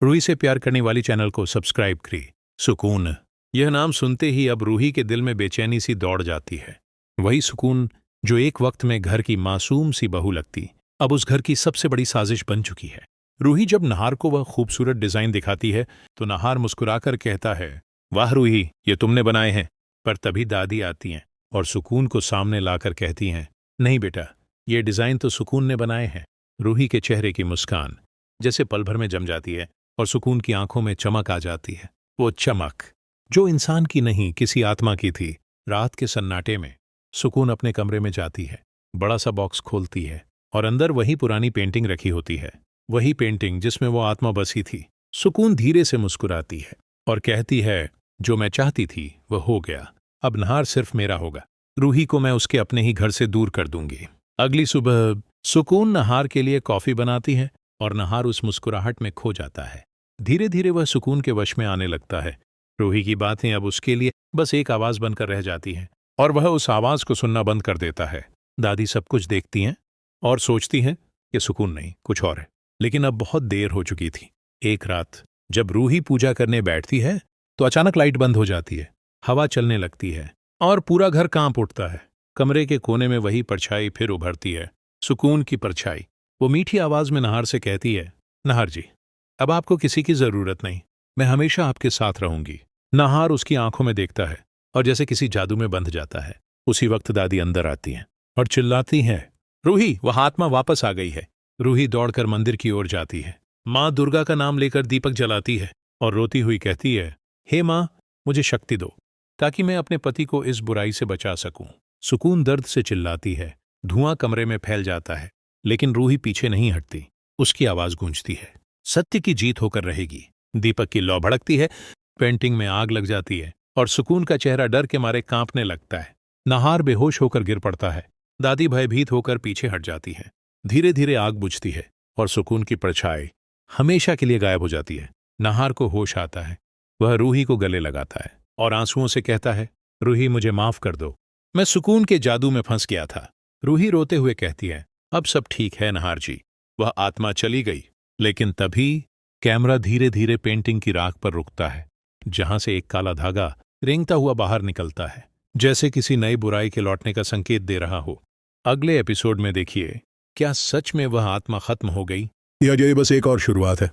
रूही से प्यार करने वाली चैनल को सब्सक्राइब करिए। सुकून, यह नाम सुनते ही अब रूही के दिल में बेचैनी सी दौड़ जाती है। वही सुकून जो एक वक्त में घर की मासूम सी बहू लगती, अब उस घर की सबसे बड़ी साजिश बन चुकी है। रूही जब नहार को वह खूबसूरत डिजाइन दिखाती है तो नहार मुस्कुराकर कहता है, वाह रूही, ये तुमने बनाए हैं। पर तभी दादी आती हैं और सुकून को सामने लाकर कहती हैं, नहीं बेटा, ये डिजाइन तो सुकून ने बनाए हैं। रूही के चेहरे की मुस्कान जैसे पल भर में जम जाती है और सुकून की आंखों में चमक आ जाती है। वो चमक जो इंसान की नहीं, किसी आत्मा की थी। रात के सन्नाटे में सुकून अपने कमरे में जाती है, बड़ा सा बॉक्स खोलती है और अंदर वही पुरानी पेंटिंग रखी होती है, वही पेंटिंग जिसमें वो आत्मा बसी थी। सुकून धीरे से मुस्कुराती है और कहती है, जो मैं चाहती थी वह हो गया, अब नहार सिर्फ मेरा होगा। रूही को मैं उसके अपने ही घर से दूर कर दूंगी। अगली सुबह सुकून नहार के लिए कॉफी बनाती है और नहार उस मुस्कुराहट में खो जाता है। धीरे धीरे वह सुकून के वश में आने लगता है। रूही की बातें अब उसके लिए बस एक आवाज बनकर रह जाती हैं और वह उस आवाज को सुनना बंद कर देता है। दादी सब कुछ देखती हैं और सोचती हैं कि सुकून नहीं, कुछ और है। लेकिन अब बहुत देर हो चुकी थी। एक रात जब रूही पूजा करने बैठती है तो अचानक लाइट बंद हो जाती है, हवा चलने लगती है और पूरा घर कांप उठता है। कमरे के कोने में वही परछाई फिर उभरती है, सुकून की परछाई। वो मीठी आवाज में नहार से कहती है, नहार जी, अब आपको किसी की जरूरत नहीं, मैं हमेशा आपके साथ रहूंगी। नहार उसकी आंखों में देखता है और जैसे किसी जादू में बंध जाता है। उसी वक्त दादी अंदर आती हैं और चिल्लाती हैं, रूही, वह आत्मा वापस आ गई है। रूही दौड़कर मंदिर की ओर जाती है, माँ दुर्गा का नाम लेकर दीपक जलाती है और रोती हुई कहती है, हे माँ, मुझे शक्ति दो ताकि मैं अपने पति को इस बुराई से बचा सकूं। सुकून दर्द से चिल्लाती है, धुआं कमरे में फैल जाता है, लेकिन रूही पीछे नहीं हटती। उसकी आवाज गूंजती है, सत्य की जीत होकर रहेगी। दीपक की लौ भड़कती है, पेंटिंग में आग लग जाती है और सुकून का चेहरा डर के मारे कांपने लगता है। नहार बेहोश होकर गिर पड़ता है। दादी भयभीत होकर पीछे हट जाती है। धीरे धीरे आग बुझती है और सुकून की परछाई हमेशा के लिए गायब हो जाती है। नहार को होश आता है। वह रूही को गले लगाता है और आंसुओं से कहता है, रूही, मुझे माफ कर दो, मैं सुकून के जादू में फंस गया था। रूही रोते हुए कहती है, अब सब ठीक है नहार जी। वह आत्मा चली गई, लेकिन तभी कैमरा धीरे धीरे पेंटिंग की राख पर रुकता है, जहां से एक काला धागा रेंगता हुआ बाहर निकलता है, जैसे किसी नई बुराई के लौटने का संकेत दे रहा हो। अगले एपिसोड में देखिए, क्या सच में वह आत्मा खत्म हो गई या ये बस एक और शुरुआत है।